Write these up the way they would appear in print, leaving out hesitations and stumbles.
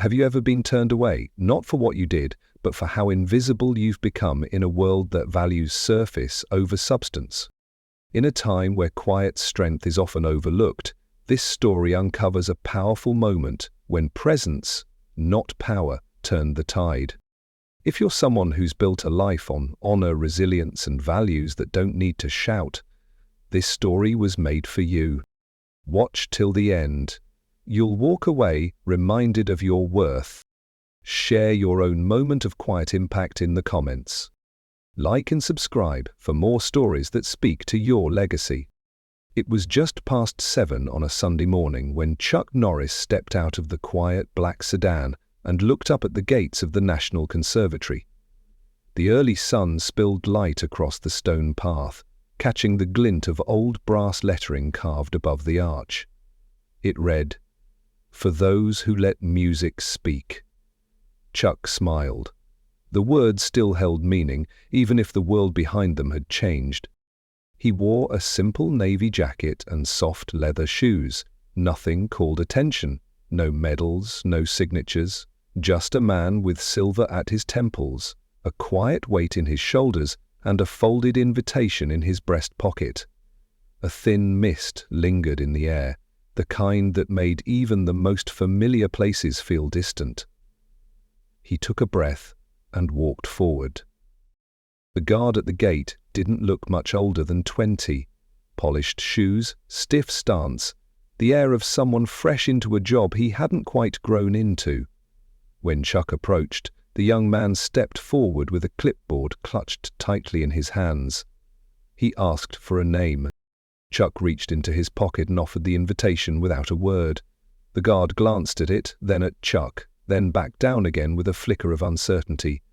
Have you ever been turned away, not for what you did, but for how invisible you've become in a world that values surface over substance? In a time where quiet strength is often overlooked, this story uncovers a powerful moment when presence, not power, turned the tide. If you're someone who's built a life on honor, resilience, and values that don't need to shout, this story was made for you. Watch till the end. You'll walk away reminded of your worth. Share your own moment of quiet impact in the comments. Like and subscribe for more stories that speak to your legacy. It was just past 7 on a Sunday morning when Chuck Norris stepped out of the quiet black sedan and looked up at the gates of the National Conservatory. The early sun spilled light across the stone path, catching the glint of old brass lettering carved above the arch. It read, "For those who let music speak." Chuck smiled. The words still held meaning, even if the world behind them had changed. He wore a simple navy jacket and soft leather shoes. Nothing called attention. No medals, no signatures. Just a man with silver at his temples, a quiet weight in his shoulders, and a folded invitation in his breast pocket. A thin mist lingered in the air, the kind that made even the most familiar places feel distant. He took a breath and walked forward. The guard at the gate didn't look much older than 20. Polished shoes, stiff stance, the air of someone fresh into a job he hadn't quite grown into. When Chuck approached, the young man stepped forward with a clipboard clutched tightly in his hands. He asked for a name. Chuck reached into his pocket and offered the invitation without a word. The guard glanced at it, then at Chuck, then back down again with a flicker of uncertainty.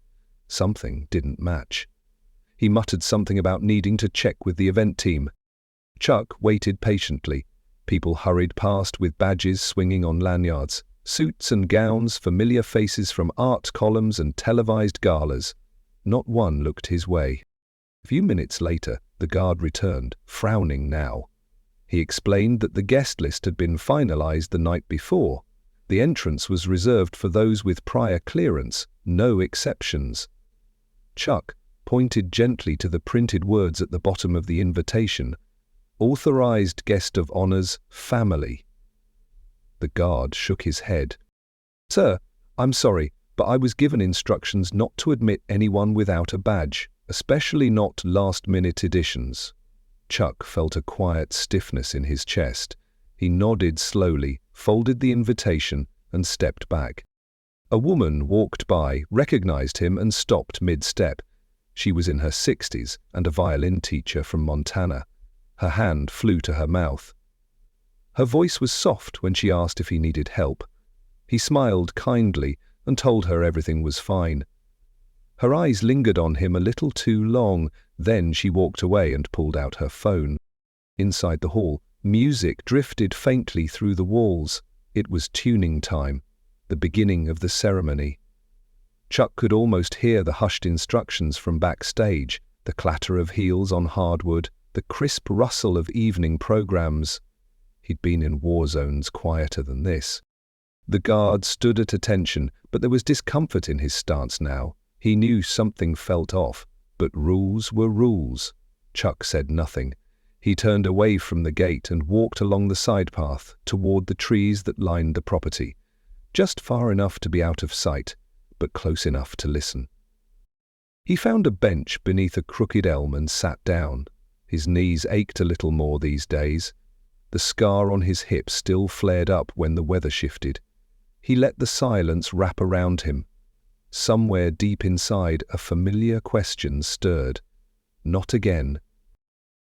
Something didn't match. He muttered something about needing to check with the event team. Chuck waited patiently. People hurried past with badges swinging on lanyards. Suits and gowns, familiar faces from art columns and televised galas. Not one looked his way. A few minutes later, the guard returned, frowning now. He explained that the guest list had been finalized the night before. The entrance was reserved for those with prior clearance, no exceptions. Chuck pointed gently to the printed words at the bottom of the invitation. Authorized guest of honors, family. The guard shook his head. "Sir, I'm sorry, but I was given instructions not to admit anyone without a badge, especially not last-minute editions." Chuck felt a quiet stiffness in his chest. He nodded slowly, folded the invitation, and stepped back. A woman walked by, recognized him, and stopped mid-step. She was in her 60s and a violin teacher from Montana. Her hand flew to her mouth. Her voice was soft when she asked if he needed help. He smiled kindly and told her everything was fine. Her eyes lingered on him a little too long, then she walked away and pulled out her phone. Inside the hall, music drifted faintly through the walls. It was tuning time, the beginning of the ceremony. Chuck could almost hear the hushed instructions from backstage, the clatter of heels on hardwood, the crisp rustle of evening programs. He'd been in war zones quieter than this. The guard stood at attention, but there was discomfort in his stance now. He knew something felt off, but rules were rules. Chuck said nothing. He turned away from the gate and walked along the side path toward the trees that lined the property, just far enough to be out of sight, but close enough to listen. He found a bench beneath a crooked elm and sat down. His knees ached a little more these days. The scar on his hip still flared up when the weather shifted. He let the silence wrap around him. Somewhere deep inside, a familiar question stirred. Not again.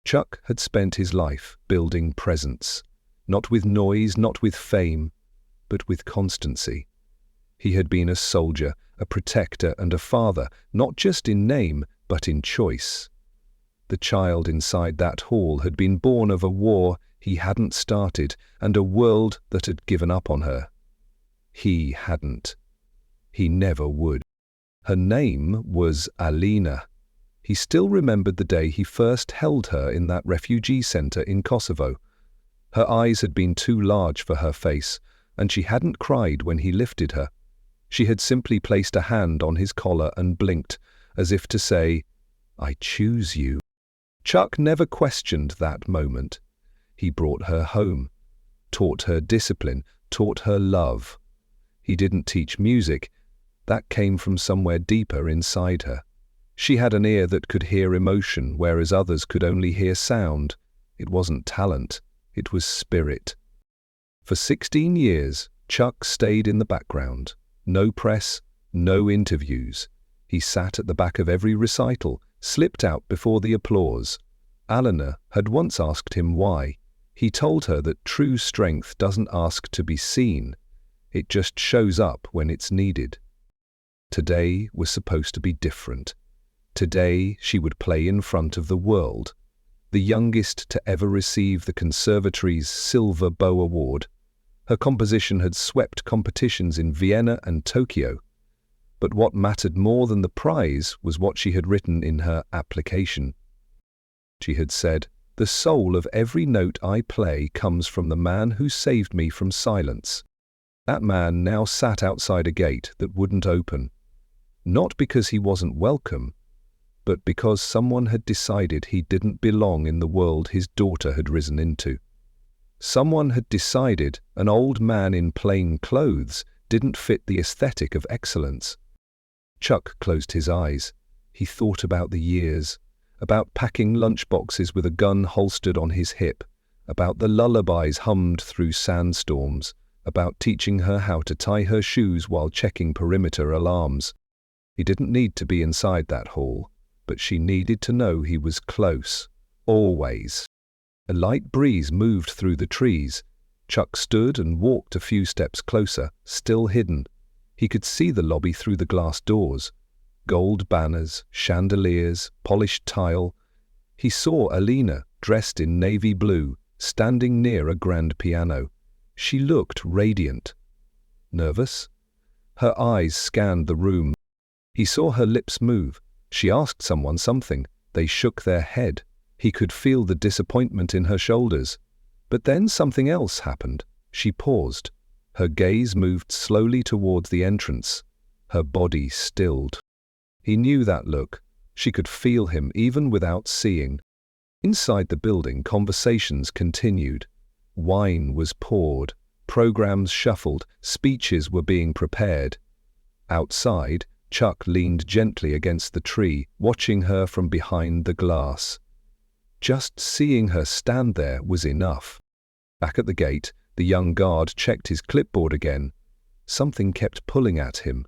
Chuck had spent his life building presence, not with noise, not with fame, but with constancy. He had been a soldier, a protector, and a father, not just in name, but in choice. The child inside that hall had been born of a war he hadn't started and a world that had given up on her. He hadn't. He never would. Her name was Alina. He still remembered the day he first held her in that refugee center in Kosovo. Her eyes had been too large for her face, and she hadn't cried when he lifted her. She had simply placed a hand on his collar and blinked, as if to say, "I choose you." Chuck never questioned that moment. He brought her home, taught her discipline, taught her love. He didn't teach music. That came from somewhere deeper inside her. She had an ear that could hear emotion, whereas others could only hear sound. It wasn't talent, it was spirit. For 16 years, Chuck stayed in the background. No press, no interviews. He sat at the back of every recital, slipped out before the applause. Eleanor had once asked him why. He told her that true strength doesn't ask to be seen. It just shows up when it's needed. Today was supposed to be different. Today she would play in front of the world. The youngest to ever receive the Conservatory's Silver Bow Award. Her composition had swept competitions in Vienna and Tokyo. But what mattered more than the prize was what she had written in her application. She had said, "The soul of every note I play comes from the man who saved me from silence." That man now sat outside a gate that wouldn't open. Not because he wasn't welcome, but because someone had decided he didn't belong in the world his daughter had risen into. Someone had decided an old man in plain clothes didn't fit the aesthetic of excellence. Chuck closed his eyes. He thought about the years, about packing lunchboxes with a gun holstered on his hip, about the lullabies hummed through sandstorms, about teaching her how to tie her shoes while checking perimeter alarms. He didn't need to be inside that hall, but she needed to know he was close, always. A light breeze moved through the trees. Chuck stood and walked a few steps closer, still hidden. He could see the lobby through the glass doors. Gold banners, chandeliers, polished tile. He saw Alina, dressed in navy blue, standing near a grand piano. She looked radiant. Nervous? Her eyes scanned the room. He saw her lips move. She asked someone something. They shook their head. He could feel the disappointment in her shoulders. But then something else happened. She paused. Her gaze moved slowly towards the entrance. Her body stilled. He knew that look. She could feel him even without seeing. Inside the building, conversations continued. Wine was poured. Programs shuffled. Speeches were being prepared. Outside, Chuck leaned gently against the tree, watching her from behind the glass. Just seeing her stand there was enough. Back at the gate, the young guard checked his clipboard again. Something kept pulling at him.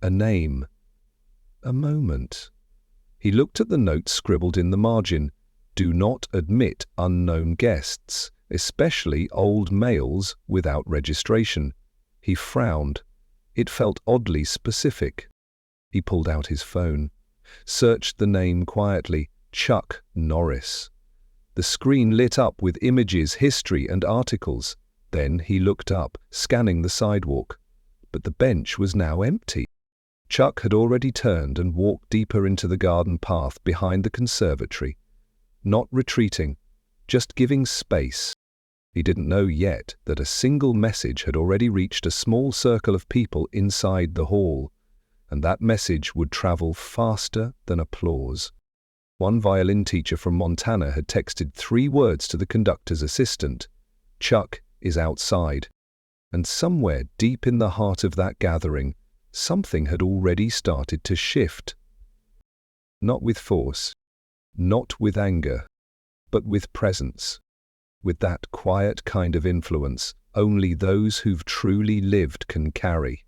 A name. A moment. He looked at the note scribbled in the margin. Do not admit unknown guests, especially old males without registration. He frowned. It felt oddly specific. He pulled out his phone, searched the name quietly. Chuck Norris. The screen lit up with images, history, and articles. Then he looked up, scanning the sidewalk. But the bench was now empty. Chuck had already turned and walked deeper into the garden path behind the conservatory. Not retreating, just giving space. He didn't know yet that a single message had already reached a small circle of people inside the hall, and that message would travel faster than applause. One violin teacher from Montana had texted 3 words to the conductor's assistant. Chuck is outside. And somewhere deep in the heart of that gathering, something had already started to shift. Not with force, not with anger, but with presence. With that quiet kind of influence only those who've truly lived can carry.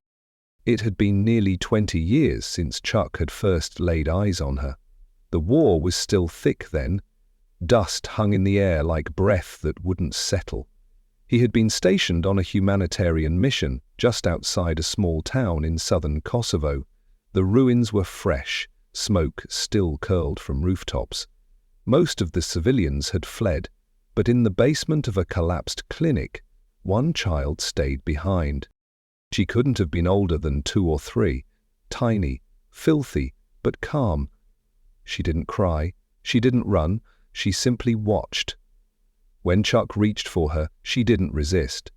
It had been nearly 20 years since Chuck had first laid eyes on her. The war was still thick then. Dust hung in the air like breath that wouldn't settle. He had been stationed on a humanitarian mission just outside a small town in southern Kosovo. The ruins were fresh, smoke still curled from rooftops. Most of the civilians had fled, but in the basement of a collapsed clinic, one child stayed behind. She couldn't have been older than 2 or 3, tiny, filthy, but calm. She didn't cry, she didn't run, she simply watched. When Chuck reached for her, she didn't resist.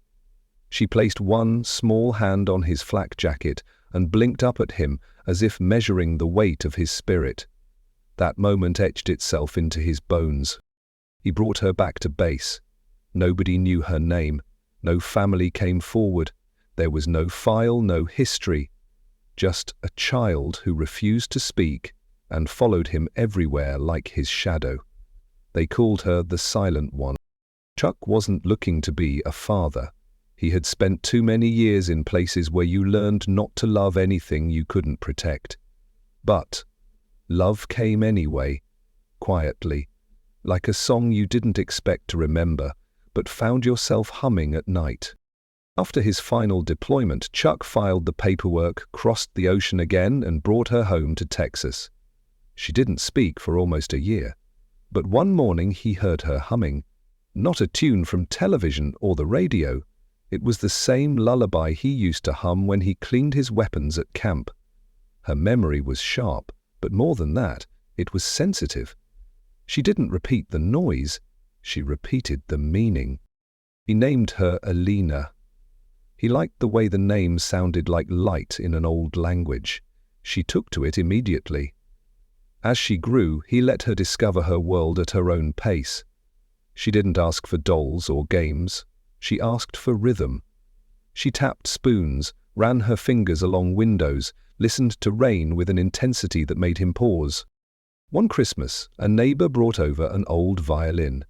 She placed one small hand on his flak jacket, and blinked up at him as if measuring the weight of his spirit. That moment etched itself into his bones. He brought her back to base. Nobody knew her name. No family came forward. There was no file, no history. Just a child who refused to speak and followed him everywhere like his shadow. They called her the Silent One. Chuck wasn't looking to be a father. He had spent too many years in places where you learned not to love anything you couldn't protect. But love came anyway, quietly, like a song you didn't expect to remember, but found yourself humming at night. After his final deployment, Chuck filed the paperwork, crossed the ocean again, and brought her home to Texas. She didn't speak for almost a year, but one morning he heard her humming. Not a tune from television or the radio. It was the same lullaby he used to hum when he cleaned his weapons at camp. Her memory was sharp, but more than that, it was sensitive. She didn't repeat the noise, she repeated the meaning. He named her Alina. He liked the way the name sounded like light in an old language. She took to it immediately. As she grew, he let her discover her world at her own pace. She didn't ask for dolls or games. She asked for rhythm. She tapped spoons, ran her fingers along windows, listened to rain with an intensity that made him pause. One Christmas, a neighbor brought over an old violin.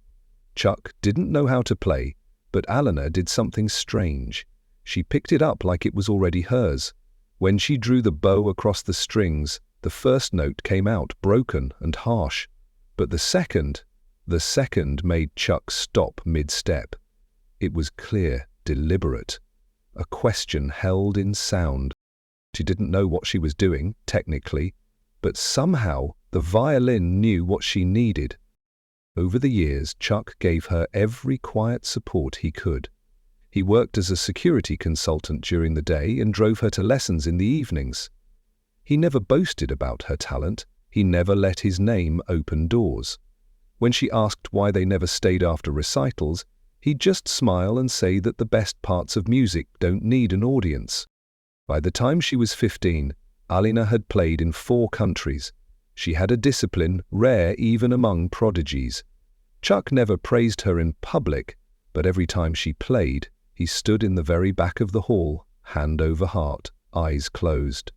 Chuck didn't know how to play, but Alina did something strange. She picked it up like it was already hers. When she drew the bow across the strings, the first note came out broken and harsh. But the second made Chuck stop mid-step. It was clear, deliberate, a question held in sound. She didn't know what she was doing, technically, but somehow the violin knew what she needed. Over the years, Chuck gave her every quiet support he could. He worked as a security consultant during the day and drove her to lessons in the evenings. He never boasted about her talent. He never let his name open doors. When she asked why they never stayed after recitals, he'd just smile and say that the best parts of music don't need an audience. By the time she was 15, Alina had played in 4 countries. She had a discipline rare even among prodigies. Chuck never praised her in public, but every time she played, he stood in the very back of the hall, hand over heart, eyes closed.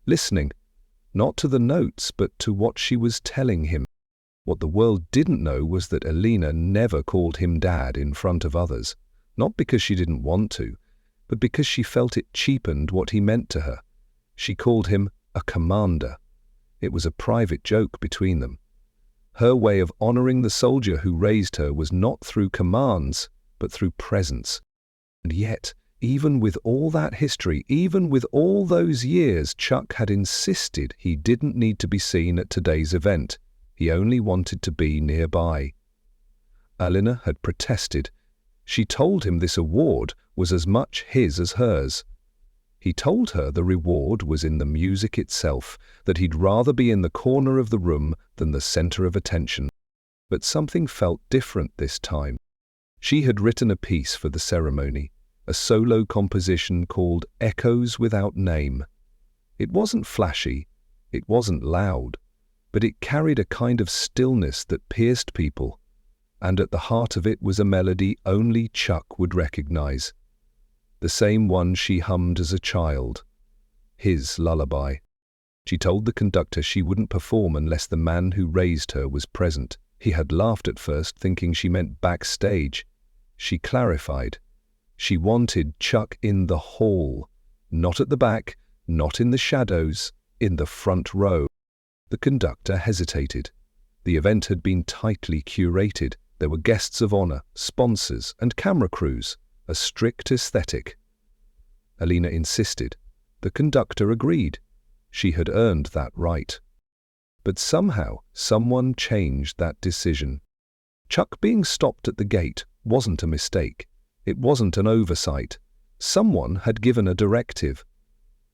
Listening, not to the notes, but to what she was telling him. What the world didn't know was that Alina never called him Dad in front of others, not because she didn't want to, but because she felt it cheapened what he meant to her. She called him a commander. It was a private joke between them. Her way of honoring the soldier who raised her was not through commands, but through presence. And yet, even with all that history, even with all those years, Chuck had insisted he didn't need to be seen at today's event. He only wanted to be nearby. Alina had protested. She told him this award was as much his as hers. He told her the reward was in the music itself, that he'd rather be in the corner of the room than the center of attention. But something felt different this time. She had written a piece for the ceremony, a solo composition called Echoes Without Name. It wasn't flashy, it wasn't loud, but it carried a kind of stillness that pierced people, and at the heart of it was a melody only Chuck would recognize. The same one she hummed as a child. His lullaby. She told the conductor she wouldn't perform unless the man who raised her was present. He had laughed at first, thinking she meant backstage. She clarified. She wanted Chuck in the hall, not at the back, not in the shadows, in the front row. The conductor hesitated. The event had been tightly curated. There were guests of honor, sponsors, and camera crews, a strict aesthetic. Alina insisted. The conductor agreed. She had earned that right. But somehow, someone changed that decision. Chuck being stopped at the gate wasn't a mistake. It wasn't an oversight. Someone had given a directive.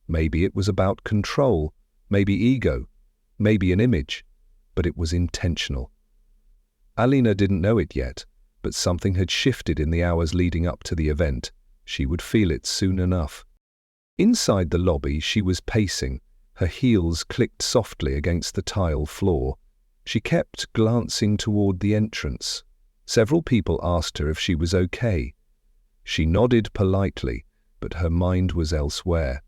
Maybe it was about control, maybe ego, maybe an image, but it was intentional. Alina didn't know it yet, but something had shifted in the hours leading up to the event. She would feel it soon enough. Inside the lobby, she was pacing. Her heels clicked softly against the tile floor. She kept glancing toward the entrance. Several people asked her if she was okay. She nodded politely, but her mind was elsewhere.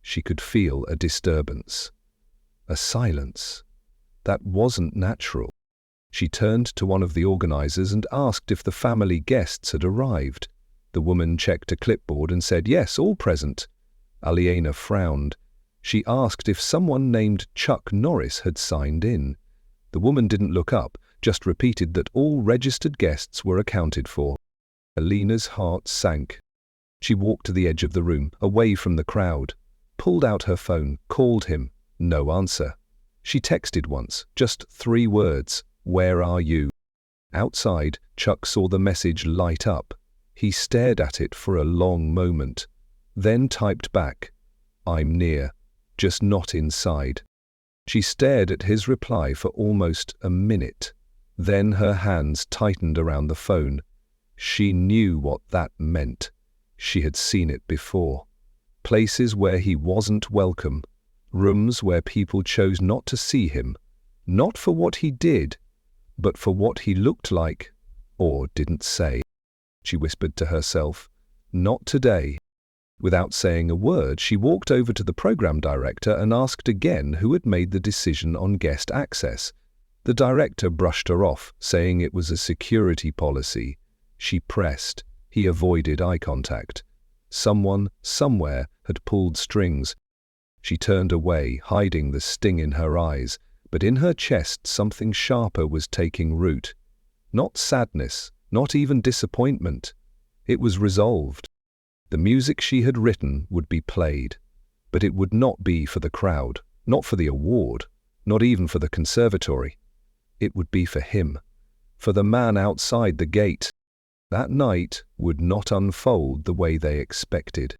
She could feel a disturbance. A silence. That wasn't natural. She turned to one of the organizers and asked if the family guests had arrived. The woman checked a clipboard and said, "Yes, all present." Aliena frowned. She asked if someone named Chuck Norris had signed in. The woman didn't look up, just repeated that all registered guests were accounted for. Alina's heart sank. She walked to the edge of the room, away from the crowd, pulled out her phone, called him. No answer. She texted once, just 3 words, "Where are you?" Outside, Chuck saw the message light up. He stared at it for a long moment, then typed back, "I'm near, just not inside." She stared at his reply for almost a minute. Then her hands tightened around the phone. She knew what that meant. She had seen it before. Places where he wasn't welcome. Rooms where people chose not to see him. Not for what he did, but for what he looked like or didn't say. She whispered to herself, "Not today." Without saying a word, she walked over to the program director and asked again who had made the decision on guest access. The director brushed her off, saying it was a security policy. She pressed. He avoided eye contact. Someone, somewhere, had pulled strings. She turned away, hiding the sting in her eyes, but in her chest something sharper was taking root. Not sadness, not even disappointment. It was resolved. The music she had written would be played, but it would not be for the crowd, not for the award, not even for the conservatory. It would be for him, for the man outside the gate. That night would not unfold the way they expected.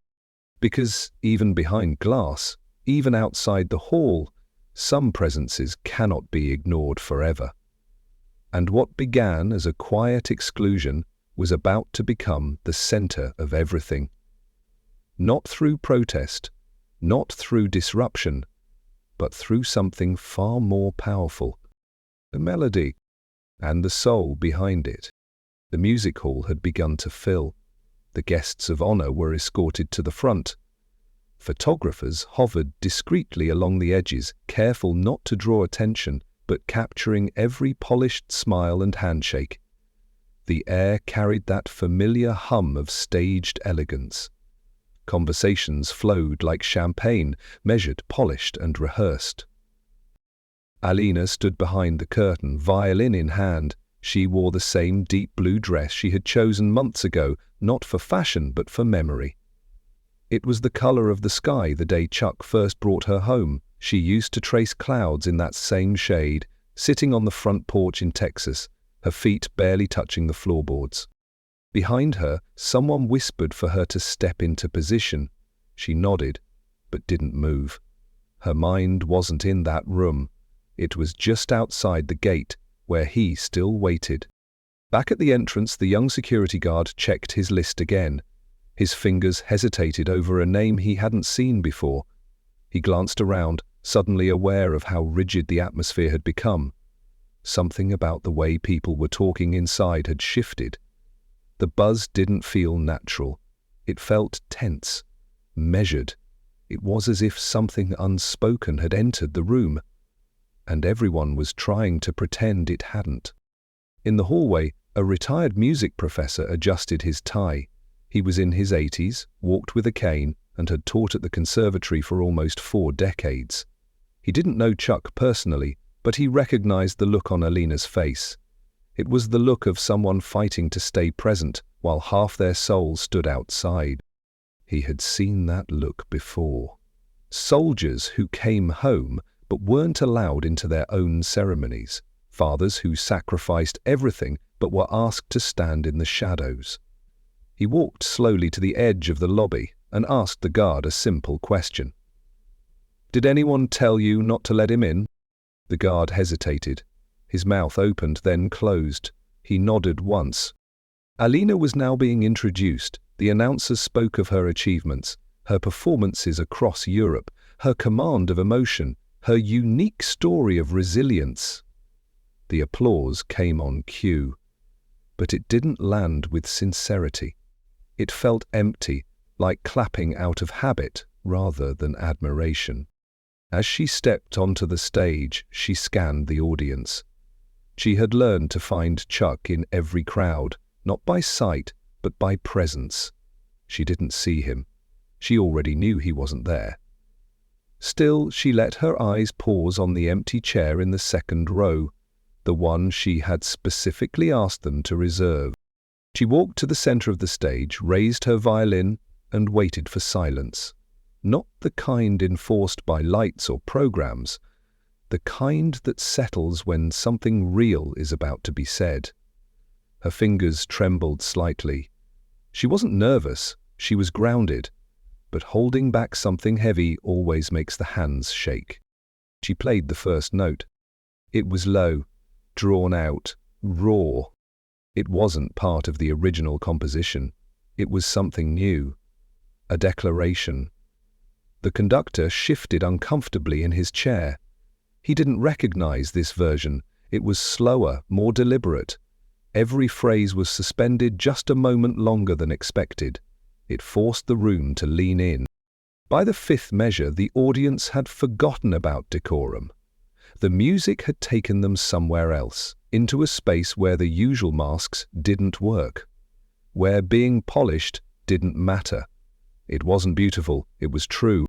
Because even behind glass, even outside the hall, some presences cannot be ignored forever. And what began as a quiet exclusion was about to become the center of everything. Not through protest, not through disruption, but through something far more powerful. The melody and the soul behind it. The music hall had begun to fill. The guests of honor were escorted to the front. Photographers hovered discreetly along the edges, careful not to draw attention, but capturing every polished smile and handshake. The air carried that familiar hum of staged elegance. Conversations flowed like champagne, measured, polished, and rehearsed. Alina stood behind the curtain, violin in hand. She wore the same deep blue dress she had chosen months ago, not for fashion but for memory. It was the color of the sky the day Chuck first brought her home. She used to trace clouds in that same shade, sitting on the front porch in Texas, her feet barely touching the floorboards. Behind her, someone whispered for her to step into position. She nodded, but didn't move. Her mind wasn't in that room. It was just outside the gate, where he still waited. Back at the entrance, the young security guard checked his list again. His fingers hesitated over a name he hadn't seen before. He glanced around, suddenly aware of how rigid the atmosphere had become. Something about the way people were talking inside had shifted. The buzz didn't feel natural. It felt tense, measured. It was as if something unspoken had entered the room, and everyone was trying to pretend it hadn't. In the hallway, a retired music professor adjusted his tie. He was in his 80s, walked with a cane, and had taught at the conservatory for almost 4 decades. He didn't know Chuck personally, but he recognized the look on Alina's face. It was the look of someone fighting to stay present while half their soul stood outside. He had seen that look before. Soldiers who came home but weren't allowed into their own ceremonies. Fathers who sacrificed everything but were asked to stand in the shadows. He walked slowly to the edge of the lobby and asked the guard a simple question. "Did anyone tell you not to let him in?" The guard hesitated. His mouth opened, then closed. He nodded once. Alina was now being introduced. The announcer spoke of her achievements, her performances across Europe, her command of emotion, her unique story of resilience. The applause came on cue, but it didn't land with sincerity. It felt empty, like clapping out of habit rather than admiration. As she stepped onto the stage, she scanned the audience. She had learned to find Chuck in every crowd, not by sight, but by presence. She didn't see him. She already knew he wasn't there. Still, she let her eyes pause on the empty chair in the second row, the one she had specifically asked them to reserve. She walked to the center of the stage, raised her violin, and waited for silence. Not the kind enforced by lights or programs, the kind that settles when something real is about to be said. Her fingers trembled slightly. She wasn't nervous, she was grounded, but holding back something heavy always makes the hands shake. She played the first note. It was low, drawn out, raw. It wasn't part of the original composition. It was something new, a declaration. The conductor shifted uncomfortably in his chair. He didn't recognize this version. It was slower, more deliberate. Every phrase was suspended just a moment longer than expected. It forced the room to lean in. By the fifth measure, the audience had forgotten about decorum. The music had taken them somewhere else, into a space where the usual masks didn't work, where being polished didn't matter. It wasn't beautiful, it was true.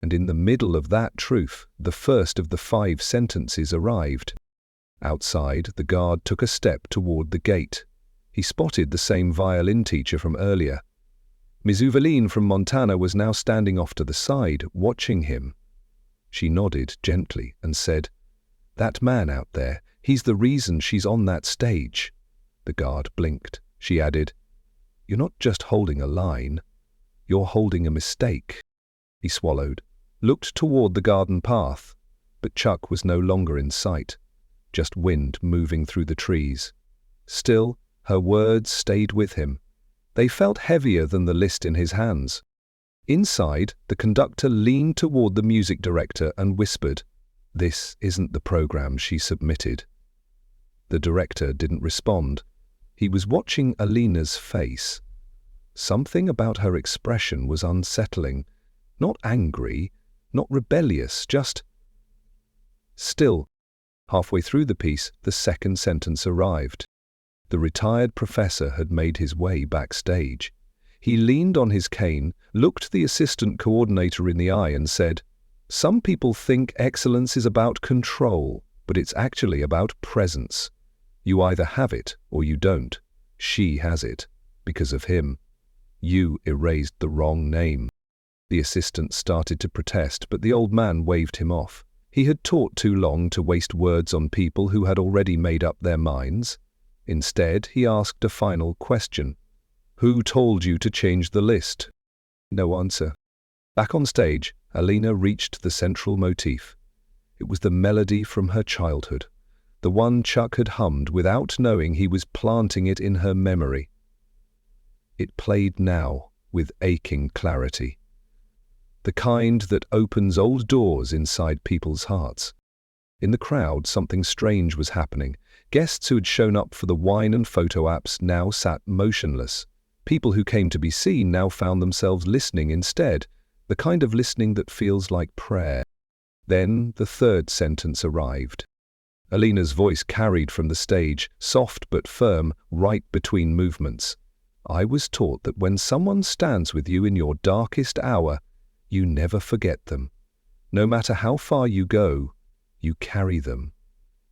And in the middle of that truth, the first of the 5 sentences arrived. Outside, the guard took a step toward the gate. He spotted the same violin teacher from earlier. Miss Uveline from Montana was now standing off to the side, watching him. She nodded gently and said, "That man out there, he's the reason she's on that stage." The guard blinked. She added, "You're not just holding a line, you're holding a mistake." He swallowed, looked toward the garden path, but Chuck was no longer in sight, just wind moving through the trees. Still, her words stayed with him. They felt heavier than the list in his hands. Inside, the conductor leaned toward the music director and whispered, "This isn't the program she submitted." The director didn't respond. He was watching Alina's face. Something about her expression was unsettling. Not angry, not rebellious, just still. Halfway through the piece, the second sentence arrived. The retired professor had made his way backstage. He leaned on his cane, looked the assistant coordinator in the eye and said, "Some people think excellence is about control, but it's actually about presence. You either have it or you don't. She has it. Because of him. You erased the wrong name." The assistant started to protest, but the old man waved him off. He had taught too long to waste words on people who had already made up their minds. Instead, he asked a final question. "Who told you to change the list?" No answer. Back on stage, Alina reached the central motif. It was the melody from her childhood, the one Chuck had hummed without knowing he was planting it in her memory. It played now with aching clarity. The kind that opens old doors inside people's hearts. In the crowd, something strange was happening. Guests who had shown up for the wine and photo apps now sat motionless. People who came to be seen now found themselves listening instead, the kind of listening that feels like prayer. Then the third sentence arrived. Alina's voice carried from the stage, soft but firm, right between movements. "I was taught that when someone stands with you in your darkest hour, you never forget them. No matter how far you go, you carry them.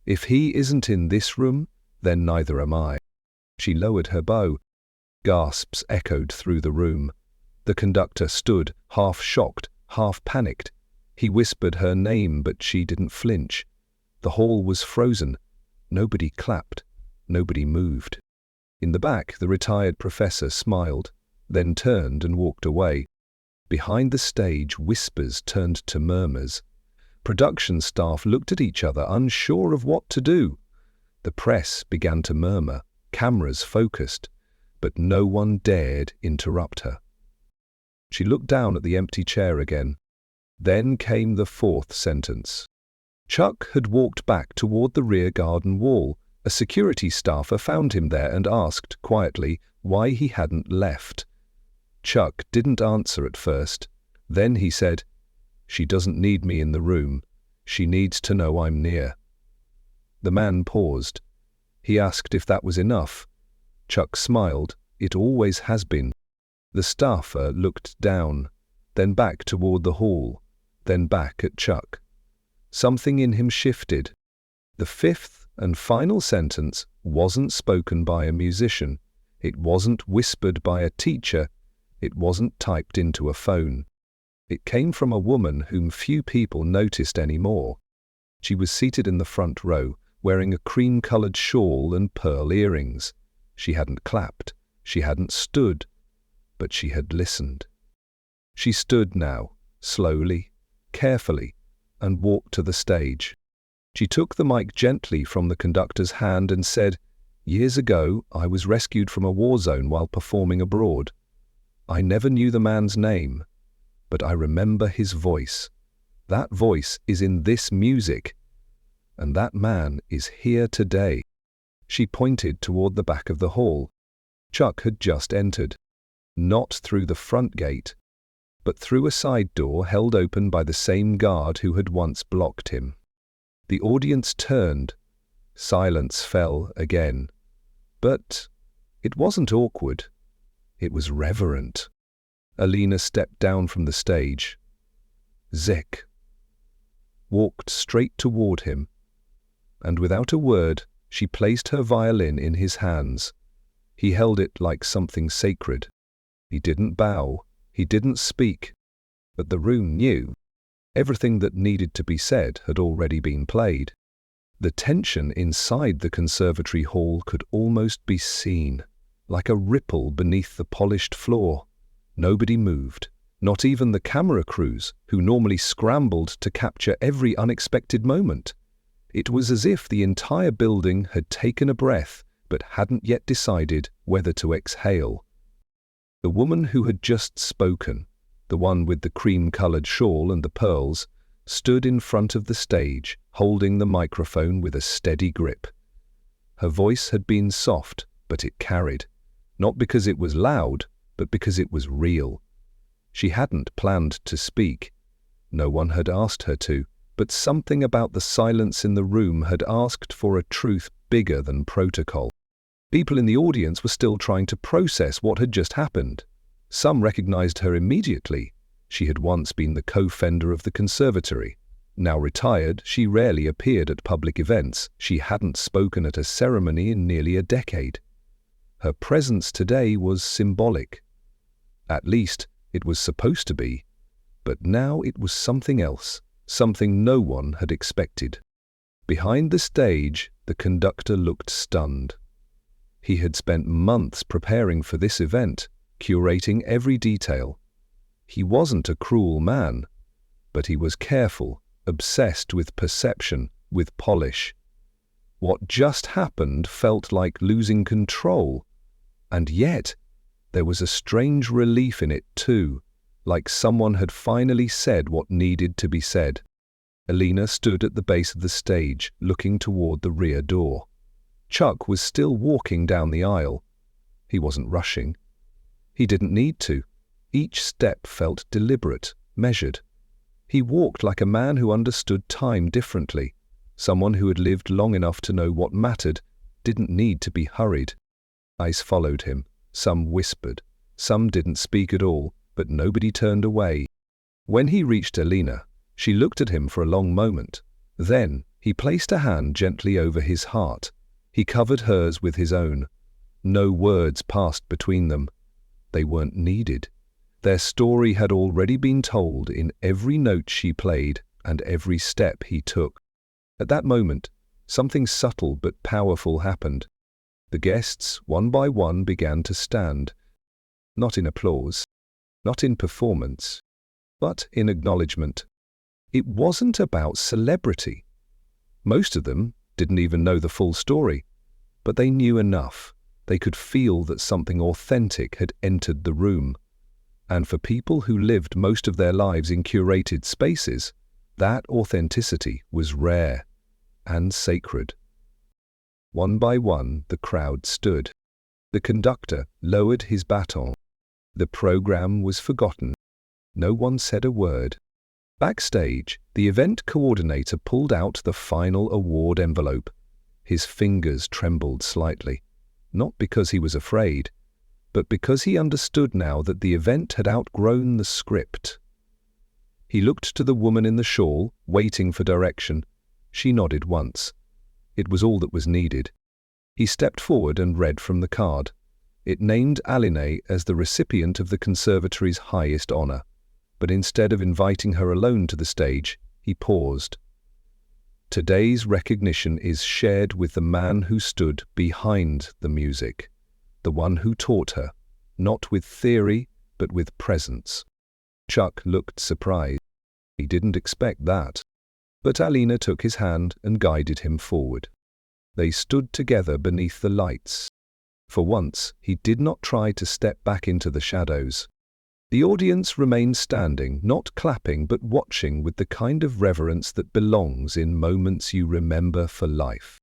If he isn't in this room, then neither am I." She lowered her bow. Gasps echoed through the room. The conductor stood, half shocked, half panicked. He whispered her name, but she didn't flinch. The hall was frozen. Nobody clapped. Nobody moved. In the back, the retired professor smiled, then turned and walked away. Behind the stage, whispers turned to murmurs. Production staff looked at each other, unsure of what to do. The press began to murmur, cameras focused, but no one dared interrupt her. She looked down at the empty chair again. Then came the fourth sentence. Chuck had walked back toward the rear garden wall. A security staffer found him there and asked, quietly, why he hadn't left. Chuck didn't answer at first. Then he said, "She doesn't need me in the room. She needs to know I'm near." The man paused. He asked if that was enough. Chuck smiled. "It always has been." The staffer looked down, then back toward the hall, then back at Chuck. Something in him shifted. The fifth and final sentence wasn't spoken by a musician. It wasn't whispered by a teacher. It wasn't typed into a phone. It came from a woman whom few people noticed anymore. She was seated in the front row, wearing a cream-colored shawl and pearl earrings. She hadn't clapped. She hadn't stood. But she had listened. She stood now, slowly, carefully, and walked to the stage. She took the mic gently from the conductor's hand and said, "Years ago, I was rescued from a war zone while performing abroad. I never knew the man's name, but I remember his voice. That voice is in this music, and that man is here today." She pointed toward the back of the hall. Chuck had just entered, not through the front gate, but through a side door held open by the same guard who had once blocked him. The audience turned. Silence fell again. But it wasn't awkward. It was reverent. Alina stepped down from the stage. Zek walked straight toward him, and without a word, she placed her violin in his hands. He held it like something sacred. He didn't bow. He didn't speak. But the room knew. Everything that needed to be said had already been played. The tension inside the conservatory hall could almost be seen, like a ripple beneath the polished floor. Nobody moved, not even the camera crews, who normally scrambled to capture every unexpected moment. It was as if the entire building had taken a breath, but hadn't yet decided whether to exhale. The woman who had just spoken, the one with the cream-colored shawl and the pearls, stood in front of the stage, holding the microphone with a steady grip. Her voice had been soft, but it carried, not because it was loud, but because it was real. She hadn't planned to speak. No one had asked her to, but something about the silence in the room had asked for a truth bigger than protocol. People in the audience were still trying to process what had just happened. Some recognized her immediately. She had once been the co-founder of the conservatory. Now retired, she rarely appeared at public events. She hadn't spoken at a ceremony in nearly a decade. Her presence today was symbolic. At least, it was supposed to be. But now it was something else, something no one had expected. Behind the stage, the conductor looked stunned. He had spent months preparing for this event, curating every detail. He wasn't a cruel man, but he was careful, obsessed with perception, with polish. What just happened felt like losing control, and yet there was a strange relief in it too, like someone had finally said what needed to be said. Alina stood at the base of the stage, looking toward the rear door. Chuck was still walking down the aisle. He wasn't rushing. He didn't need to. Each step felt deliberate, measured. He walked like a man who understood time differently. Someone who had lived long enough to know what mattered, didn't need to be hurried. Eyes followed him. Some whispered. Some didn't speak at all, but nobody turned away. When he reached Alina, she looked at him for a long moment. Then, he placed a hand gently over his heart. He covered hers with his own. No words passed between them. They weren't needed. Their story had already been told in every note she played and every step he took. At that moment, something subtle but powerful happened. The guests, one by one, began to stand. Not in applause, not in performance, but in acknowledgement. It wasn't about celebrity. Most of them didn't even know the full story, but they knew enough. They could feel that something authentic had entered the room. And for people who lived most of their lives in curated spaces, that authenticity was rare and sacred. One by one, the crowd stood. The conductor lowered his baton. The program was forgotten. No one said a word. Backstage, the event coordinator pulled out the final award envelope. His fingers trembled slightly, not because he was afraid, but because he understood now that the event had outgrown the script. He looked to the woman in the shawl, waiting for direction. She nodded once. It was all that was needed. He stepped forward and read from the card. It named Aline as the recipient of the conservatory's highest honor. But instead of inviting her alone to the stage, he paused. Today's recognition is shared with the man who stood behind the music, the one who taught her, not with theory, but with presence. Chuck looked surprised. He didn't expect that. But Alina took his hand and guided him forward. They stood together beneath the lights. For once, he did not try to step back into the shadows. The audience remained standing, not clapping but watching with the kind of reverence that belongs in moments you remember for life.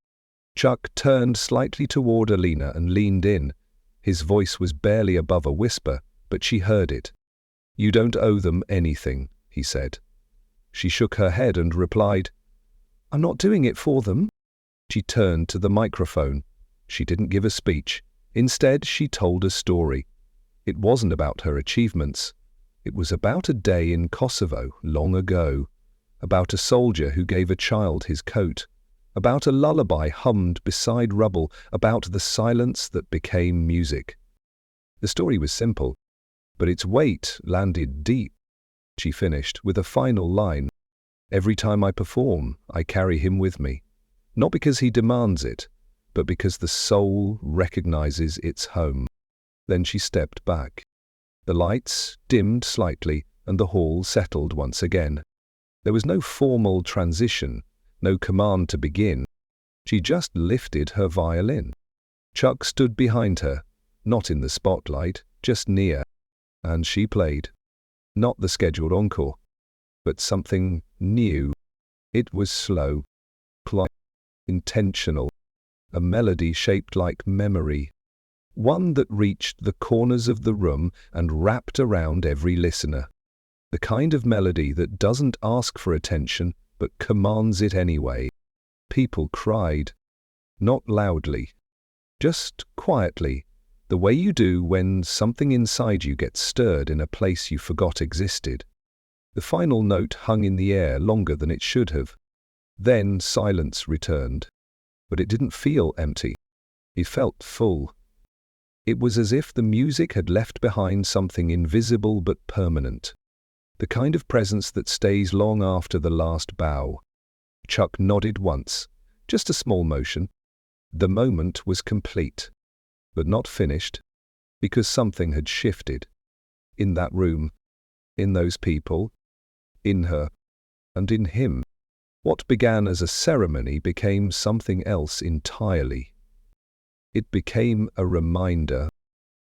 Chuck turned slightly toward Alina and leaned in. His voice was barely above a whisper, but she heard it. "You don't owe them anything," he said. She shook her head and replied, "I'm not doing it for them." She turned to the microphone. She didn't give a speech. Instead, she told a story. It wasn't about her achievements. It was about a day in Kosovo long ago, about a soldier who gave a child his coat, about a lullaby hummed beside rubble, about the silence that became music. The story was simple, but its weight landed deep. She finished with a final line. "Every time I perform, I carry him with me. Not because he demands it, but because the soul recognizes its home." Then she stepped back. The lights dimmed slightly and the hall settled once again. There was no formal transition, no command to begin. She just lifted her violin. Chuck stood behind her, not in the spotlight, just near, and she played. Not the scheduled encore, but something new. It was slow, intentional, a melody shaped like memory. One that reached the corners of the room and wrapped around every listener. The kind of melody that doesn't ask for attention, but commands it anyway. People cried. Not loudly. Just quietly, the way you do when something inside you gets stirred in a place you forgot existed. The final note hung in the air longer than it should have. Then silence returned. But it didn't feel empty. It felt full. It was as if the music had left behind something invisible but permanent. The kind of presence that stays long after the last bow. Chuck nodded once, just a small motion. The moment was complete, but not finished, because something had shifted. In that room, in those people, in her, and in him. What began as a ceremony became something else entirely. It became a reminder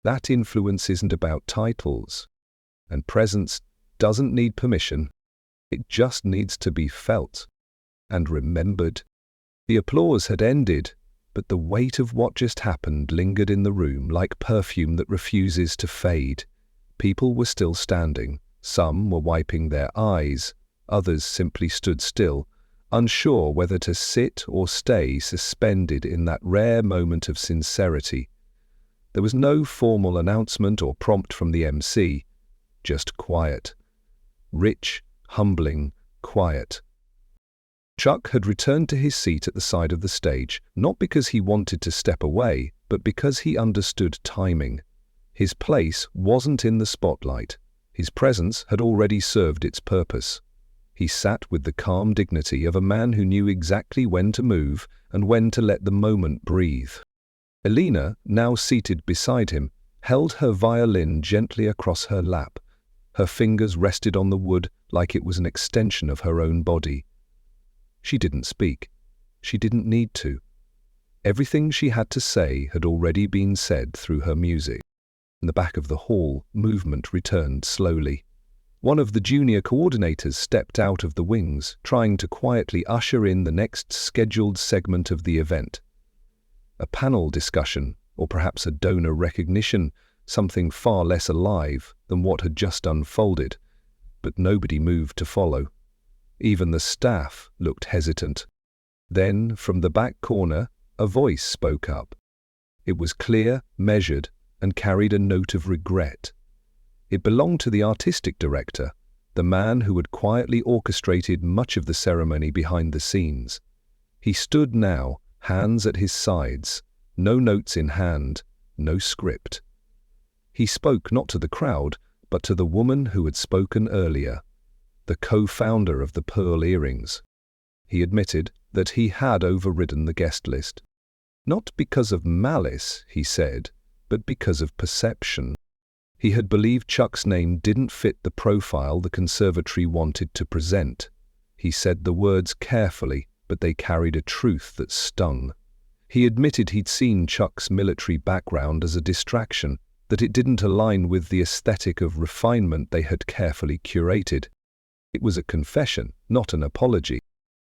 that influence isn't about titles, and presence doesn't need permission. It just needs to be felt and remembered. The applause had ended, but the weight of what just happened lingered in the room like perfume that refuses to fade. People were still standing. Some were wiping their eyes. Others simply stood still, unsure whether to sit or stay suspended in that rare moment of sincerity. There was no formal announcement or prompt from the MC, just quiet. Rich, humbling, quiet. Chuck had returned to his seat at the side of the stage, not because he wanted to step away, but because he understood timing. His place wasn't in the spotlight. His presence had already served its purpose. He sat with the calm dignity of a man who knew exactly when to move and when to let the moment breathe. Alina, now seated beside him, held her violin gently across her lap. Her fingers rested on the wood like it was an extension of her own body. She didn't speak. She didn't need to. Everything she had to say had already been said through her music. In the back of the hall, movement returned slowly. One of the junior coordinators stepped out of the wings, trying to quietly usher in the next scheduled segment of the event. A panel discussion, or perhaps a donor recognition, something far less alive than what had just unfolded, but nobody moved to follow. Even the staff looked hesitant. Then, from the back corner, a voice spoke up. It was clear, measured, and carried a note of regret. It belonged to the artistic director, the man who had quietly orchestrated much of the ceremony behind the scenes. He stood now, hands at his sides, no notes in hand, no script. He spoke not to the crowd, but to the woman who had spoken earlier, the co-founder of the pearl earrings. He admitted that he had overridden the guest list. Not because of malice, he said, but because of perception. He had believed Chuck's name didn't fit the profile the conservatory wanted to present. He said the words carefully, but they carried a truth that stung. He admitted he'd seen Chuck's military background as a distraction, that it didn't align with the aesthetic of refinement they had carefully curated. It was a confession, not an apology,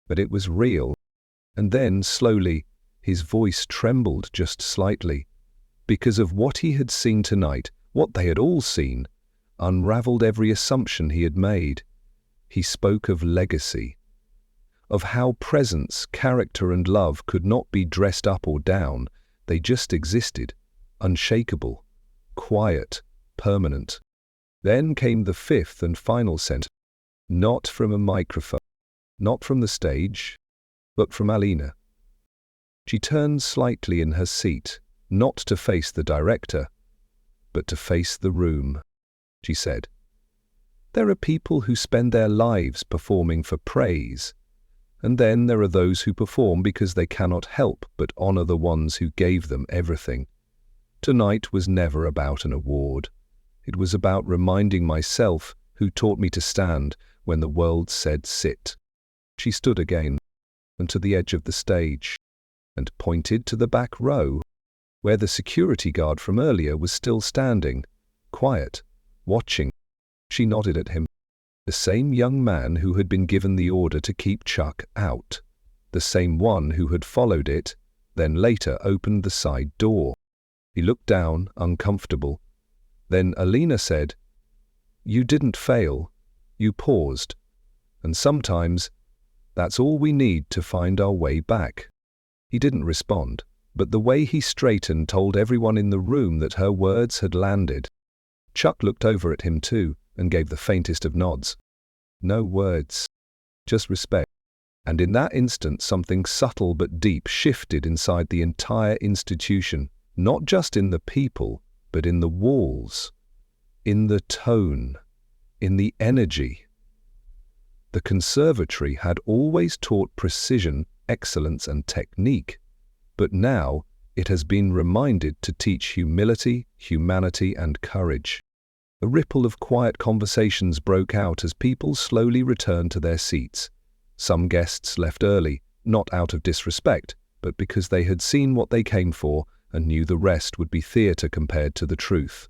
but it was real. And then, slowly, his voice trembled just slightly, because of what he had seen tonight, what they had all seen, unraveled every assumption he had made. He spoke of legacy, of how presence, character, and love could not be dressed up or down, they just existed, unshakable, quiet, permanent. Then came the fifth and final sentence, not from a microphone, not from the stage, but from Alina. She turned slightly in her seat, not to face the director, but to face the room. She said, "There are people who spend their lives performing for praise, and then there are those who perform because they cannot help but honor the ones who gave them everything. Tonight was never about an award. It was about reminding myself who taught me to stand when the world said sit." She stood again, and to the edge of the stage, and pointed to the back row, where the security guard from earlier was still standing, quiet, watching. She nodded at him. The same young man who had been given the order to keep Chuck out. The same one who had followed it, then later opened the side door. He looked down, uncomfortable. Then Alina said, "You didn't fail. You paused. And sometimes, that's all we need to find our way back." He didn't respond, but the way he straightened told everyone in the room that her words had landed. Chuck looked over at him too, and gave the faintest of nods. No words, just respect. And in that instant something subtle but deep shifted inside the entire institution, not just in the people, but in the walls, in the tone, in the energy. The conservatory had always taught precision, excellence, and technique, but now it has been reminded to teach humility, humanity, and courage. A ripple of quiet conversations broke out as people slowly returned to their seats. Some guests left early, not out of disrespect, but because they had seen what they came for and knew the rest would be theatre compared to the truth.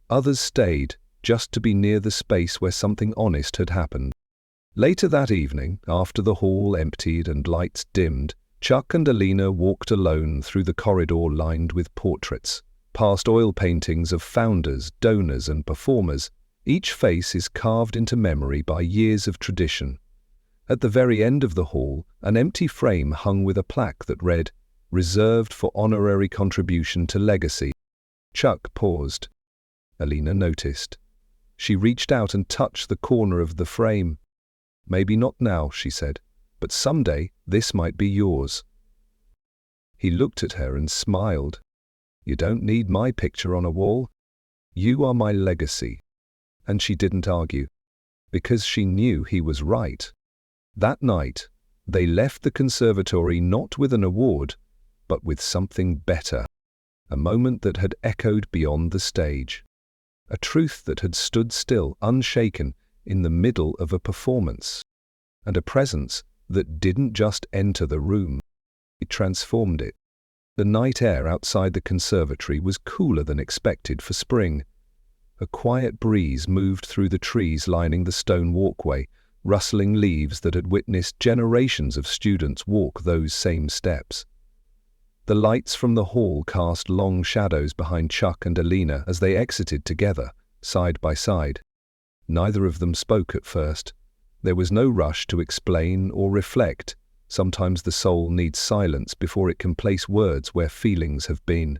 Others stayed, just to be near the space where something honest had happened. Later that evening, after the hall emptied and lights dimmed, Chuck and Alina walked alone through the corridor lined with portraits, past oil paintings of founders, donors, and performers. Each face is carved into memory by years of tradition. At the very end of the hall, an empty frame hung with a plaque that read, "Reserved for honorary contribution to legacy." Chuck paused. Alina noticed. She reached out and touched the corner of the frame. "Maybe not now," she said, "but someday this might be yours." He looked at her and smiled. "You don't need my picture on a wall. You are my legacy." And she didn't argue, because she knew he was right. That night, they left the conservatory not with an award, but with something better. A moment that had echoed beyond the stage. A truth that had stood still, unshaken, in the middle of a performance. And a presence that didn't just enter the room. It transformed it. The night air outside the conservatory was cooler than expected for spring. A quiet breeze moved through the trees lining the stone walkway, rustling leaves that had witnessed generations of students walk those same steps. The lights from the hall cast long shadows behind Chuck and Alina as they exited together, side by side. Neither of them spoke at first. There was no rush to explain or reflect. Sometimes the soul needs silence before it can place words where feelings have been.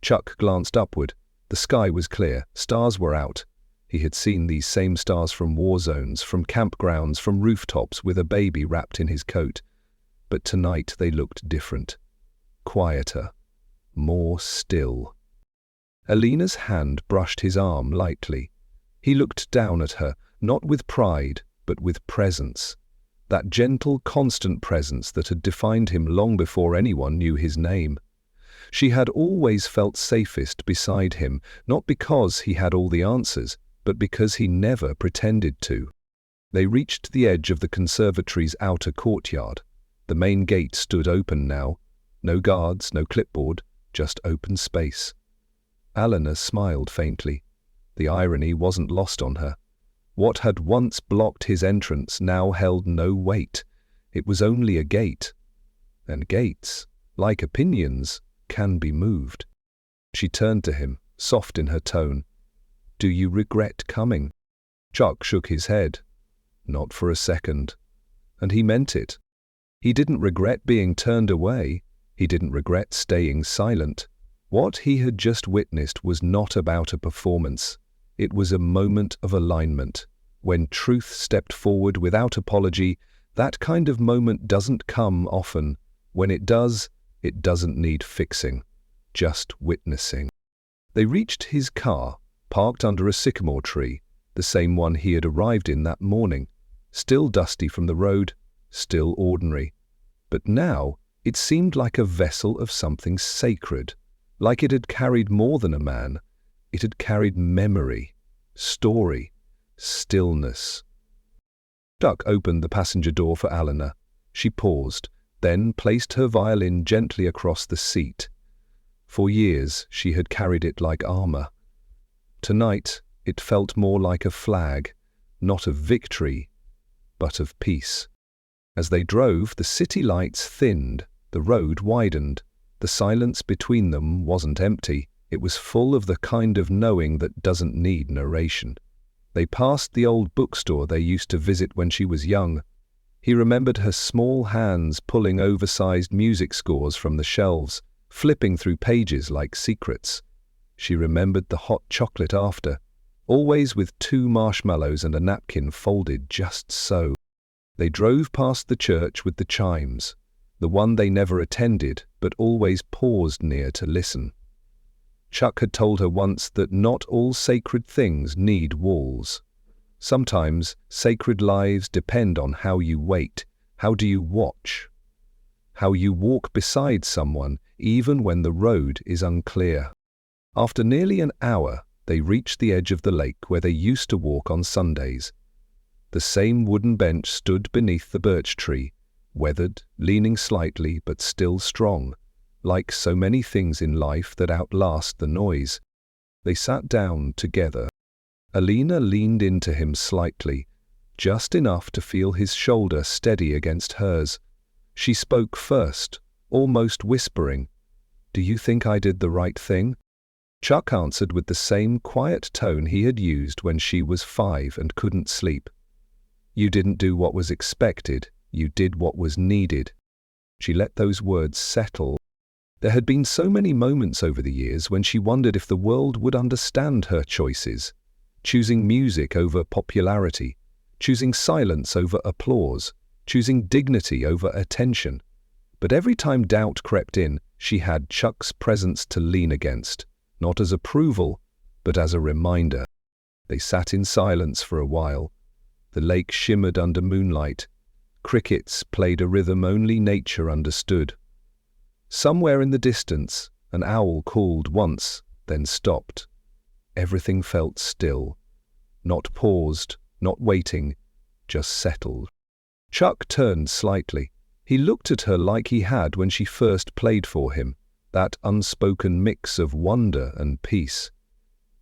Chuck glanced upward. The sky was clear, stars were out. He had seen these same stars from war zones, from campgrounds, from rooftops with a baby wrapped in his coat. But tonight they looked different. Quieter. More still. Alina's hand brushed his arm lightly. He looked down at her, not with pride, but with presence. That gentle, constant presence that had defined him long before anyone knew his name. She had always felt safest beside him, not because he had all the answers, but because he never pretended to. They reached the edge of the conservatory's outer courtyard. The main gate stood open now. No guards, no clipboard, just open space. Alina smiled faintly. The irony wasn't lost on her. What had once blocked his entrance now held no weight. It was only a gate. And gates, like opinions, can be moved. She turned to him, soft in her tone. "Do you regret coming?" Chuck shook his head. Not for a second. And he meant it. He didn't regret being turned away. He didn't regret staying silent. What he had just witnessed was not about a performance. It was a moment of alignment. When truth stepped forward without apology, that kind of moment doesn't come often. When it does, it doesn't need fixing, just witnessing. They reached his car, parked under a sycamore tree, the same one he had arrived in that morning, still dusty from the road, still ordinary. But now it seemed like a vessel of something sacred, like it had carried more than a man. It had carried memory, story, stillness. Chuck opened the passenger door for Alina. She paused, then placed her violin gently across the seat. For years she had carried it like armor. Tonight it felt more like a flag, not of victory, but of peace. As they drove, the city lights thinned, the road widened. The silence between them wasn't empty. It was full of the kind of knowing that doesn't need narration. They passed the old bookstore they used to visit when she was young. He remembered her small hands pulling oversized music scores from the shelves, flipping through pages like secrets. She remembered the hot chocolate after, always with 2 marshmallows and a napkin folded just so. They drove past the church with the chimes, the one they never attended but always paused near to listen. Chuck had told her once that not all sacred things need walls. Sometimes sacred lives depend on how you wait, how do you watch, how you walk beside someone even when the road is unclear. After nearly an hour, they reached the edge of the lake where they used to walk on Sundays. The same wooden bench stood beneath the birch tree, weathered, leaning slightly but still strong, like so many things in life that outlast the noise. They sat down together. Alina leaned into him slightly, just enough to feel his shoulder steady against hers. She spoke first, almost whispering, "Do you think I did the right thing?" Chuck answered with the same quiet tone he had used when she was 5 and couldn't sleep. "You didn't do what was expected, you did what was needed." She let those words settle. There had been so many moments over the years when she wondered if the world would understand her choices, choosing music over popularity, choosing silence over applause, choosing dignity over attention. But every time doubt crept in, she had Chuck's presence to lean against, not as approval, but as a reminder. They sat in silence for a while. The lake shimmered under moonlight. Crickets played a rhythm only nature understood. Somewhere in the distance, an owl called once, then stopped. Everything felt still. Not paused, not waiting, just settled. Chuck turned slightly. He looked at her like he had when she first played for him, that unspoken mix of wonder and peace.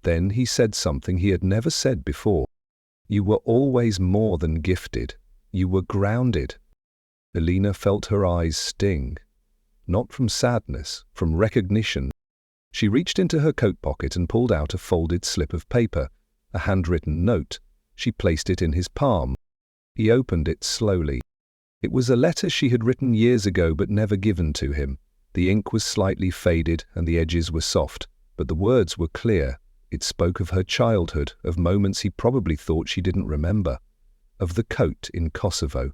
Then he said something he had never said before. "You were always more than gifted. You were grounded." Alina felt her eyes sting. Not from sadness, from recognition. She reached into her coat pocket and pulled out a folded slip of paper, a handwritten note. She placed it in his palm. He opened it slowly. It was a letter she had written years ago but never given to him. The ink was slightly faded and the edges were soft, but the words were clear. It spoke of her childhood, of moments he probably thought she didn't remember, of the coat in Kosovo,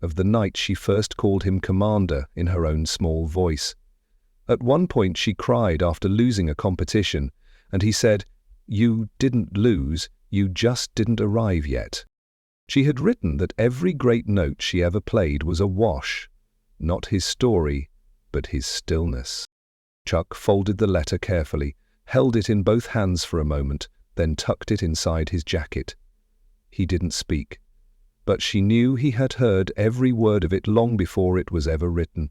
of the night she first called him commander in her own small voice. At one point she cried after losing a competition, and he said, "You didn't lose, you just didn't arrive yet." She had written that every great note she ever played was a wash, not his story, but his stillness. Chuck folded the letter carefully, held it in both hands for a moment, then tucked it inside his jacket. He didn't speak, but she knew he had heard every word of it long before it was ever written.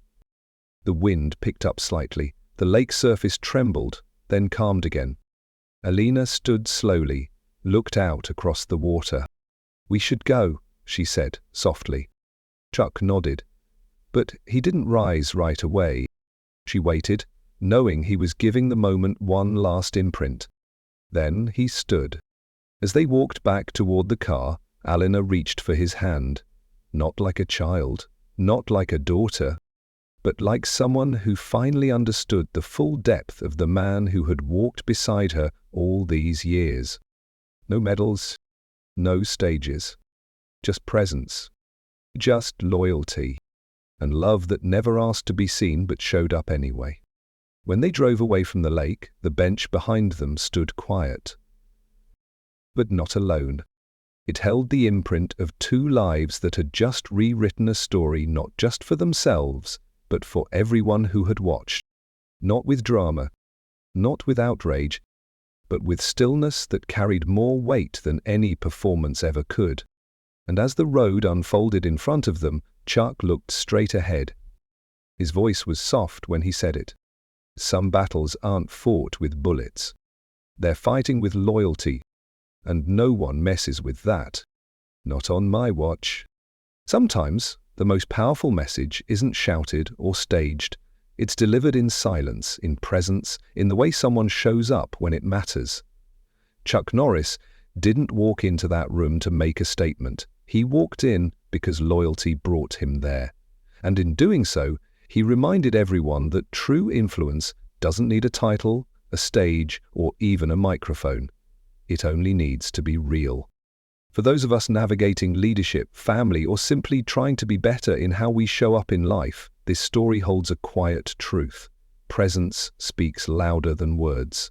The wind picked up slightly, the lake surface trembled, then calmed again. Alina stood slowly, looked out across the water. "We should go," she said softly. Chuck nodded, but he didn't rise right away. She waited, knowing he was giving the moment one last imprint. Then he stood. As they walked back toward the car, Alina reached for his hand, not like a child, not like a daughter, but like someone who finally understood the full depth of the man who had walked beside her all these years. No medals, no stages, just presence, just loyalty, and love that never asked to be seen but showed up anyway. When they drove away from the lake, the bench behind them stood quiet. But not alone. It held the imprint of two lives that had just rewritten a story not just for themselves, but for everyone who had watched. Not with drama, not with outrage, but with stillness that carried more weight than any performance ever could. And as the road unfolded in front of them, Chuck looked straight ahead. His voice was soft when he said it. Some battles aren't fought with bullets. They're fighting with loyalty, and no one messes with that. Not on my watch. Sometimes, the most powerful message isn't shouted or staged. It's delivered in silence, in presence, in the way someone shows up when it matters. Chuck Norris didn't walk into that room to make a statement. He walked in because loyalty brought him there. And in doing so, he reminded everyone that true influence doesn't need a title, a stage, or even a microphone. It only needs to be real. For those of us navigating leadership, family, or simply trying to be better in how we show up in life, this story holds a quiet truth. Presence speaks louder than words.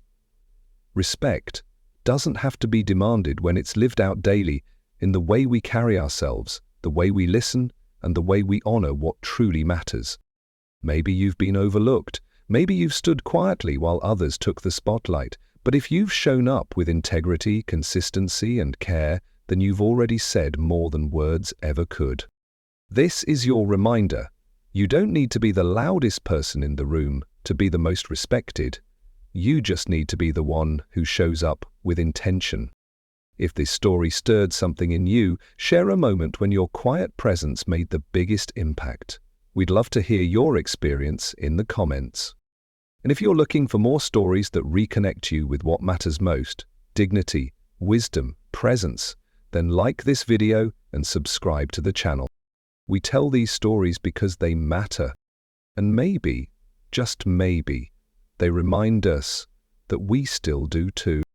Respect doesn't have to be demanded when it's lived out daily in the way we carry ourselves, the way we listen, and the way we honor what truly matters. Maybe you've been overlooked. Maybe you've stood quietly while others took the spotlight. But if you've shown up with integrity, consistency, and care, then you've already said more than words ever could. This is your reminder. You don't need to be the loudest person in the room to be the most respected. You just need to be the one who shows up with intention. If this story stirred something in you, share a moment when your quiet presence made the biggest impact. We'd love to hear your experience in the comments. And if you're looking for more stories that reconnect you with what matters most, dignity, wisdom, presence, then like this video and subscribe to the channel. We tell these stories because they matter. And maybe, just maybe, they remind us that we still do too.